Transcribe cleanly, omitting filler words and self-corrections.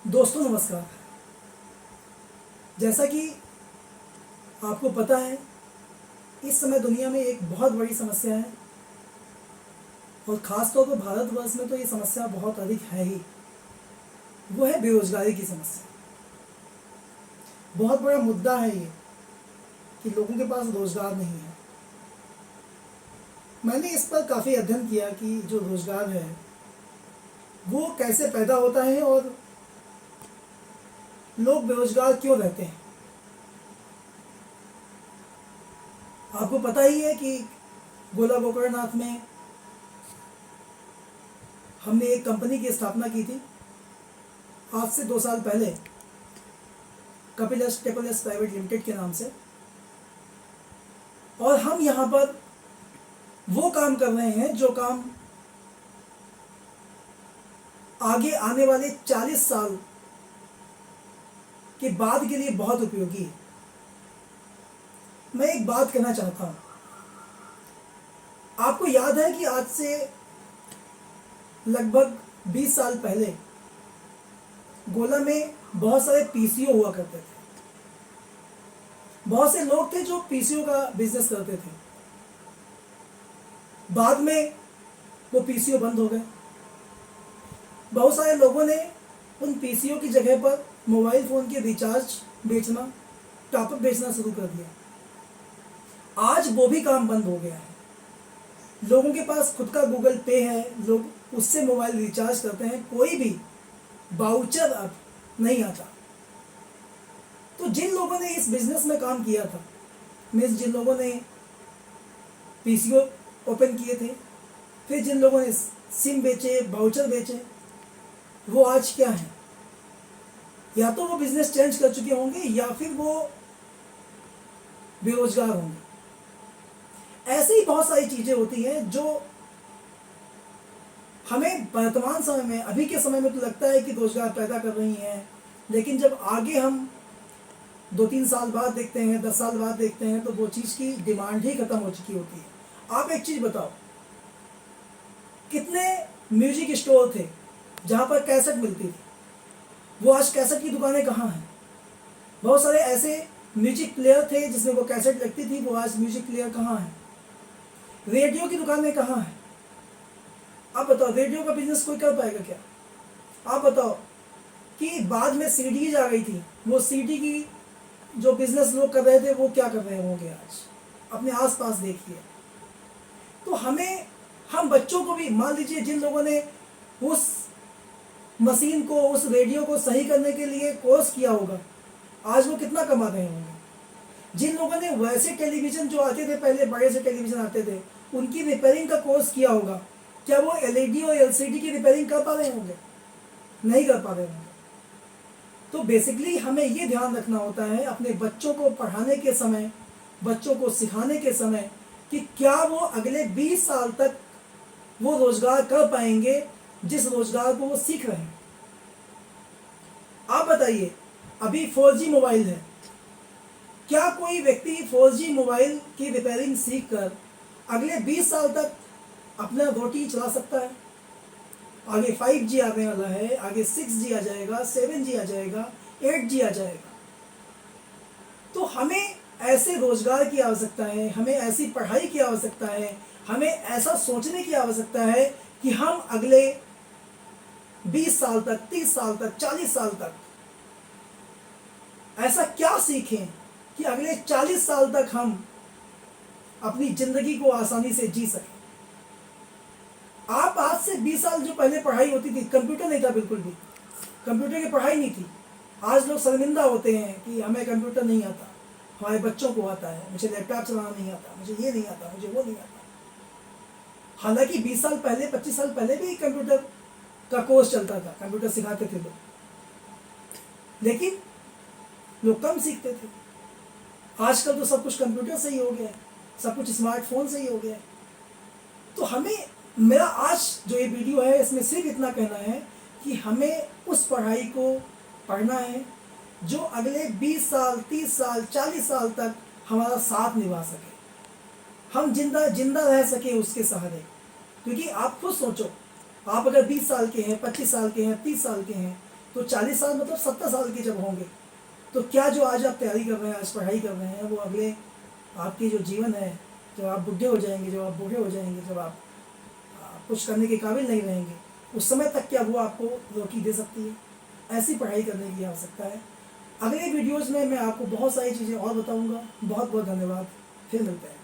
दोस्तों नमस्कार। जैसा कि आपको पता है, इस समय दुनिया में एक बहुत बड़ी समस्या है और ख़ास तौर पर भारतवर्ष में तो ये समस्या बहुत अधिक है ही। वो है बेरोजगारी की समस्या। बहुत बड़ा मुद्दा है ये कि लोगों के पास रोजगार नहीं है। मैंने इस पर काफ़ी अध्ययन किया कि जो रोजगार है वो कैसे पैदा होता है और लोग बेरोजगार क्यों रहते हैं। आपको पता ही है कि गोला गोकर्णनाथ में हमने एक कंपनी की स्थापना की थी आज से 2 साल पहले, कपिलस टेपलस प्राइवेट लिमिटेड के नाम से। और हम यहाँ पर वो काम कर रहे हैं जो काम आगे आने वाले 40 साल के बाद के लिए बहुत उपयोगी है। मैं एक बात कहना चाहता हूँ। आपको याद है कि आज से लगभग 20 साल पहले गोला में बहुत सारे पीसीओ हुआ करते थे। बहुत से लोग थे जो पीसीओ का बिजनेस करते थे। बाद में वो पीसीओ बंद हो गए। बहुत सारे लोगों ने उन पीसीओ की जगह पर मोबाइल फ़ोन के रिचार्ज बेचना, टॉपअप बेचना शुरू कर दिया। आज वो भी काम बंद हो गया है। लोगों के पास खुद का गूगल पे है, लोग उससे मोबाइल रिचार्ज करते हैं। कोई भी बाउचर अब नहीं आता। तो जिन लोगों ने इस बिजनेस में काम किया था, मीन्स जिन लोगों ने पीसीओ ओपन किए थे, फिर जिन लोगों ने सिम बेचे, बाउचर बेचे, वो आज क्या है? या तो वो बिजनेस चेंज कर चुके होंगे या फिर वो बेरोजगार होंगे। ऐसी ही बहुत सारी चीजें होती हैं जो हमें वर्तमान समय में, अभी के समय में तो लगता है कि रोजगार पैदा कर रही हैं, लेकिन जब आगे हम 2-3 साल बाद देखते हैं, 10 साल बाद देखते हैं, तो वो चीज़ की डिमांड ही खत्म हो चुकी होती है। आप एक चीज़ बताओ, कितने म्यूजिक स्टोर थे जहाँ पर कैसेट मिलती थी, वो आज कैसेट की दुकानें कहाँ हैं? बहुत सारे ऐसे म्यूजिक प्लेयर थे जिसमें वो कैसेट लगती थी, वो आज म्यूजिक प्लेयर कहाँ हैं? रेडियो की दुकानें कहाँ हैं? आप बताओ, रेडियो का बिजनेस कोई कर पाएगा क्या? आप बताओ कि बाद में सीडीज आ गई थी, वो सीडी की जो बिजनेस लोग कर रहे थे वो क्या कर रहे होंगे आज? अपने आसपास देखिए। तो हम बच्चों को भी, मान लीजिए जिन लोगों ने उस मशीन को, उस रेडियो को सही करने के लिए कोर्स किया होगा, आज वो कितना कमा रहे होंगे। जिन लोगों ने वैसे टेलीविज़न जो आते थे पहले, बड़े से टेलीविज़न आते थे, उनकी रिपेयरिंग का कोर्स किया होगा, क्या वो एलईडी और एलसीडी की रिपेयरिंग कर पा रहे होंगे? नहीं कर पा रहे होंगे। तो बेसिकली हमें ये ध्यान रखना होता है अपने बच्चों को पढ़ाने के समय, बच्चों को सिखाने के समय, कि क्या वो अगले 20 साल तक वो रोजगार कर पाएंगे जिस रोजगार को वो सीख रहे हैं। आप बताइए, अभी 4G मोबाइल है, क्या कोई व्यक्ति 4G मोबाइल की रिपेयरिंग सीख कर अगले 20 साल तक अपना रोटी चला सकता है? आगे 5G आने वाला है, आगे 6G आ जाएगा, 7G आ जाएगा, 8G आ जाएगा। तो हमें ऐसे रोजगार की आवश्यकता है, हमें ऐसी पढ़ाई की आवश्यकता है, हमें ऐसा सोचने की आवश्यकता है कि हम अगले 20 साल तक, 30 साल तक, 40 साल तक ऐसा क्या सीखें कि अगले 40 साल तक हम अपनी जिंदगी को आसानी से जी सकें। आप आज से 20 साल जो पहले पढ़ाई होती थी, कंप्यूटर नहीं था, बिल्कुल भी कंप्यूटर की पढ़ाई नहीं थी। आज लोग शर्मिंदा होते हैं कि हमें कंप्यूटर नहीं आता, हमारे बच्चों को आता है, मुझे लैपटॉप चलाना नहीं आता, मुझे ये नहीं आता, मुझे वो नहीं आता। हालांकि 20 साल पहले, 25 साल पहले भी कंप्यूटर का कोर्स चलता था, कंप्यूटर सिखाते थे लोग, लेकिन लोग कम सीखते थे। आजकल तो सब कुछ कंप्यूटर से ही हो गया है, सब कुछ स्मार्टफोन से ही हो गया है। तो हमें, मेरा आज जो ये वीडियो है इसमें सिर्फ इतना कहना है कि हमें उस पढ़ाई को पढ़ना है जो अगले 20 साल, 30 साल, 40 साल तक हमारा साथ निभा सके, हम जिंदा रह सके उसके सहारे। क्योंकि आप खुद सोचो, आप अगर 20 साल के हैं, 25 साल के हैं, 30 साल के हैं, तो 40 साल मतलब 70 साल के जब होंगे, तो क्या जो आज आप तैयारी कर रहे हैं, आज पढ़ाई कर रहे हैं, वो अगले आपकी जो जीवन है, जब आप बुढ़े हो जाएंगे, जब आप बूढ़े हो जाएंगे, जब आप कुछ करने के काबिल नहीं रहेंगे, उस समय तक क्या वो आपको रोटी दे सकती है? ऐसी पढ़ाई करने की आवश्यकता है। अगले वीडियोज़ में मैं आपको बहुत सारी चीज़ें और बताऊँगा। बहुत बहुत धन्यवाद, फिर मिलते हैं।